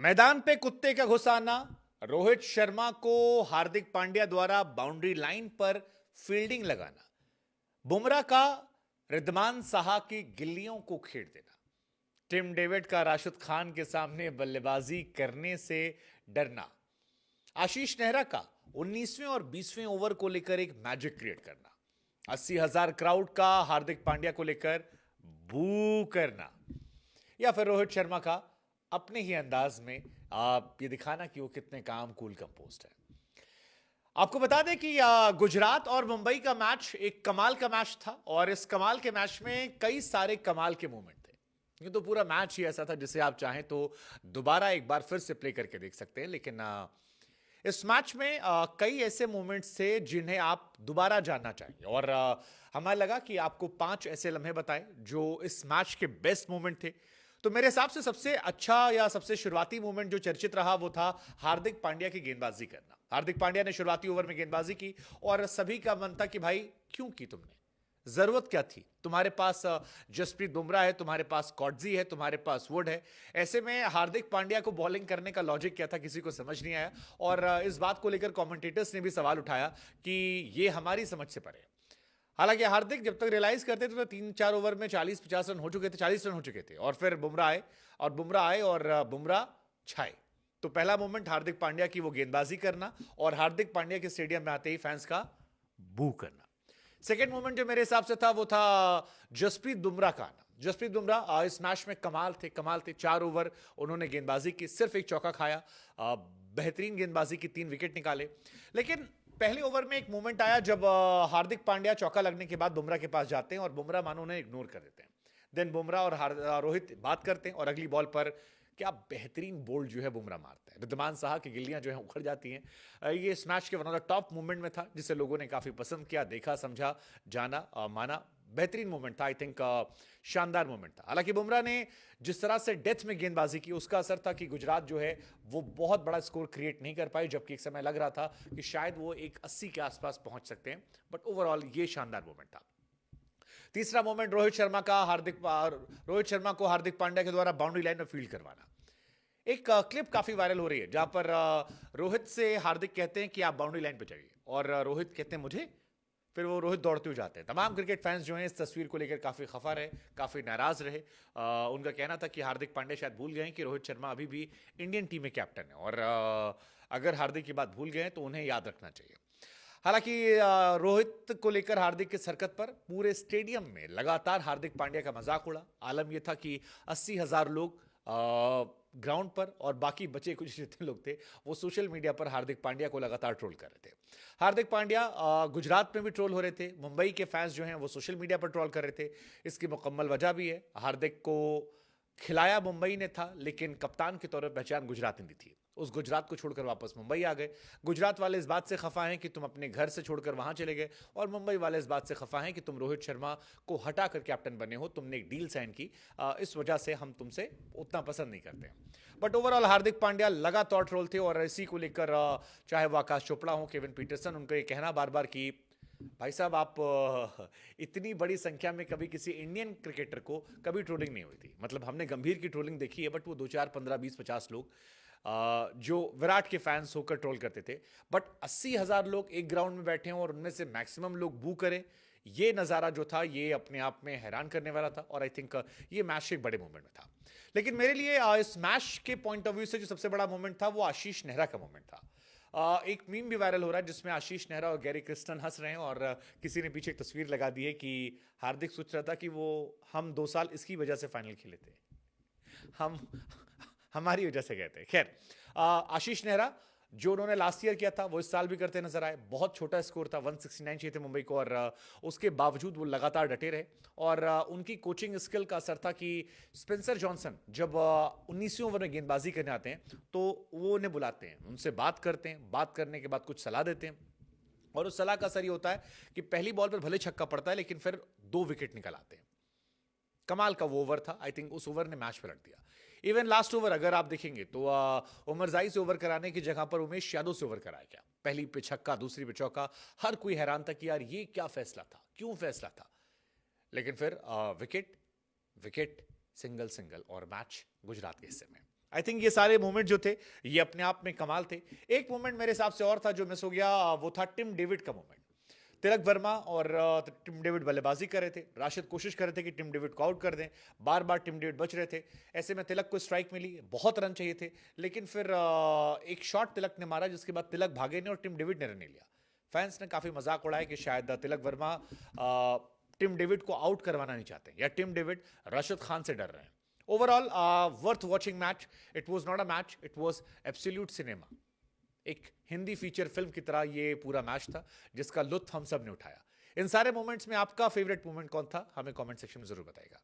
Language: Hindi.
मैदान पे कुत्ते का घुसाना, रोहित शर्मा को हार्दिक पांड्या द्वारा बाउंड्री लाइन पर फील्डिंग लगाना, बुमराह का रिद्धमान साहा की गिल्लियों को खेड़ देना, टिम डेविड का राशिद खान के सामने बल्लेबाजी करने से डरना, आशीष नेहरा का 19वें और 20वें ओवर को लेकर एक मैजिक क्रिएट करना, 80,000 क्राउड का हार्दिक पांड्या को लेकर बू करना, या फिर रोहित शर्मा का अपने ही अंदाज में आप ये दिखाना कि वो कितने काम कूल कंपोस्ट है। आपको बता दें कि गुजरात और मुंबई का मैच एक कमाल का मैच था और इस कमाल के मैच में कई सारे कमाल के मोमेंट थे। ये तो पूरा मैच ही ऐसा था जिसे आप चाहें तो दोबारा एक बार फिर से प्ले करके देख सकते हैं, लेकिन इस मैच में कई ऐसे मोमेंट्स थे जिन्हें आप दोबारा जानना चाहिए और हमें लगा कि आपको 5 ऐसे लम्हे बताएं जो इस मैच के बेस्ट मोमेंट थे। तो मेरे हिसाब से सबसे अच्छा या सबसे शुरुआती मोमेंट जो चर्चित रहा वो था हार्दिक पांड्या की गेंदबाजी करना। हार्दिक पांड्या ने शुरुआती ओवर में गेंदबाजी की और सभी का मन था कि भाई क्यों की तुमने, जरूरत क्या थी, तुम्हारे पास जसप्रीत बुमराह है, तुम्हारे पास कॉटजी है, तुम्हारे पास वुड है। ऐसे में हार्दिक पांड्या को बॉलिंग करने का लॉजिक क्या था किसी को समझ नहीं आया और इस बात को लेकर कमेंटेटर्स ने भी सवाल उठाया कि ये हमारी समझ से परे है। हालांकि हार्दिक जब तक रियलाइज करते थे तो 3-4 ओवर में 40-50 रन हो चुके थे, 40 रन हो चुके थे और फिर बुमराह आए और बुमराह छाए। तो पहला मोमेंट हार्दिक पांड्या की वो गेंदबाजी करना और हार्दिक पांड्या के स्टेडियम में आते ही फैंस का बू करना। सेकेंड मोमेंट जो मेरे हिसाब से था वो था जसप्रीत बुमराह का आना। जसप्रीत बुमराह इस मैच में कमाल थे। 4 ओवर उन्होंने गेंदबाजी की, सिर्फ एक चौका खाया, बेहतरीन गेंदबाजी की, 3 विकेट निकाले। लेकिन पहले ओवर में एक मोमेंट आया जब हार्दिक पांड्या चौका लगने के बाद बुमराह के पास जाते हैं और बुमराह मानो उन्हें इग्नोर कर देते हैं। देन बुमराह और रोहित बात करते हैं और अगली बॉल पर क्या बेहतरीन बोल्ड जो है बुमराह मारता है, रिद्धमान साहा की गिल्लियां जो है उखड़ जाती हैं। ये इस मैच के one of the top moment में था जिसे लोगों ने काफी पसंद किया, देखा, समझा, जाना, माना। बेहतरीन मोमेंट था, आई थिंक शानदार मोमेंट था। हालांकि बुमराह ने जिस तरह से डेथ में गेंदबाजी की उसका असर था कि गुजरात जो है वो बहुत बड़ा स्कोर क्रिएट नहीं कर पाई, जबकि एक समय लग रहा था कि शायद वो एक 80 के आसपास पहुंच सकते हैं, बट ओवरऑल ये शानदार मोमेंट था। तीसरा मोमेंट रोहित शर्मा को हार्दिक पांड्या के द्वारा बाउंड्री लाइन में फील्ड करवाना। एक क्लिप काफी वायरल हो रही है जहां पर रोहित से हार्दिक कहते हैं कि आप बाउंड्री लाइन पे जाइए और रोहित कहते हैं मुझे, फिर वो रोहित दौड़ते हुए जाते हैं। तमाम क्रिकेट फैंस जो हैं इस तस्वीर को लेकर काफी खफा रहे, काफी नाराज रहे। उनका कहना था कि हार्दिक पांड्या शायद भूल गए कि रोहित शर्मा अभी भी इंडियन टीम में कैप्टन है और अगर हार्दिक की बात भूल गए तो उन्हें याद रखना चाहिए। हालांकि रोहित को लेकर हार्दिक के हरकत पर पूरे स्टेडियम में लगातार हार्दिक पांड्या का मजाक उड़ा। आलम यह था कि 80,000 लोग ग्राउंड पर और बाकी बचे कुछ जितने लोग थे वो सोशल मीडिया पर हार्दिक पांड्या को लगातार ट्रोल कर रहे थे। हार्दिक पांड्या गुजरात में भी ट्रोल हो रहे थे, मुंबई के फैंस जो हैं वो सोशल मीडिया पर ट्रोल कर रहे थे। इसकी मुकम्मल वजह भी है, हार्दिक को खिलाया मुंबई ने था लेकिन कप्तान के तौर पर पहचान गुजरात ने दी थी। उस गुजरात को छोड़कर वापस मुंबई आ गए। गुजरात वाले इस बात से खफा हैं कि तुम अपने घर से छोड़कर वहां चले गए और मुंबई वाले इस बात से खफा हैं कि तुम रोहित शर्मा को हटाकर कैप्टन बने हो, तुमने एक डील साइन की, इस वजह से हम तुमसे उतना पसंद नहीं करते। बट ओवरऑल हार्दिक पांड्या लगातार ट्रोल थे और इसी को लेकर चाहे वो आकाश चोपड़ा हो, केविन पीटरसन, उनको ये कहना बार बार कि भाई साहब आप इतनी बड़ी संख्या में कभी किसी इंडियन क्रिकेटर को कभी ट्रोलिंग नहीं हुई थी। मतलब हमने गंभीर की ट्रोलिंग देखी है बट वो 2-4, 15, 20, 50 लोग जो विराट के फैंस होकर ट्रोल करते थे, बट 80,000 लोग एक ग्राउंड में बैठे हैं और उनमें से मैक्सिमम लोग बू करें, ये नज़ारा जो था ये अपने आप में हैरान करने वाला था और आई थिंक ये मैच के एक बड़े मोमेंट में था। लेकिन मेरे लिए इस मैच के पॉइंट ऑफ व्यू से जो सबसे बड़ा मोमेंट था वो आशीष नेहरा का मोमेंट था। एक मीम भी वायरल हो रहा है जिसमें आशीष नेहरा और गैरी क्रिस्टन हंस रहे हैं और किसी ने पीछे एक तस्वीर लगा दी है कि हार्दिक सोच रहा था कि वो हम 2 साल इसकी वजह से फाइनल खेले थे, हम हमारी वजह से गए थे। खैर, आशीष नेहरा जो उन्होंने लास्ट ईयर किया था वो इस साल भी करते नजर आए। बहुत छोटा स्कोर था, 169 चाहिए थे मुंबई को और उसके बावजूद वो लगातार डटे रहे और उनकी कोचिंग स्किल का असर था कि स्पेंसर जॉनसन जब 19वें ओवर में गेंदबाजी करने आते हैं तो वो उन्हें बुलाते हैं, उनसे बात करते हैं, बात करने के बाद कुछ सलाह देते हैं और उस सलाह का असर ये होता है कि पहली बॉल पर भले छक्का पड़ता है लेकिन फिर 2 विकेट निकल आते हैं। कमाल का वो ओवर था, आई थिंक उस ओवर ने मैच पलट दिया। इवन लास्ट ओवर अगर आप देखेंगे तो उमरजाई से ओवर कराने की जगह पर उमेश यादव से ओवर कराया गया। पहली पे छक्का, दूसरी पे चौका, हर कोई हैरान था कि यार ये क्या फैसला था, क्यों फैसला था। लेकिन फिर विकेट विकेट, सिंगल सिंगल और मैच गुजरात के हिस्से में। आई थिंक ये सारे मोमेंट जो थे ये अपने आप में कमाल थे। एक मोमेंट मेरे हिसाब से और था जो मिस हो गया, वो था टिम डेविड का मोमेंट। तिलक वर्मा और टिम डेविड बल्लेबाजी कर रहे थे, राशिद कोशिश कर रहे थे कि टिम डेविड को आउट कर दें, बार बार टिम डेविड बच रहे थे। ऐसे में तिलक को स्ट्राइक मिली, बहुत रन चाहिए थे, लेकिन फिर एक शॉट तिलक ने मारा जिसके बाद तिलक भागे नहीं और टिम डेविड ने रन नहीं लिया। फैंस ने काफी मजाक उड़ाया कि शायद तिलक वर्मा टिम डेविड को आउट करवाना नहीं चाहते या टिम डेविड राशिद खान से डर रहे हैं। Overall worth watching match. It was not a match, it was absolute cinema. एक हिंदी फीचर फिल्म की तरह ये पूरा मैच था जिसका लुत्फ हम सब ने उठाया। इन सारे मोमेंट्स में आपका फेवरेट मोमेंट कौन था, हमें कमेंट सेक्शन में जरूर बताएगा।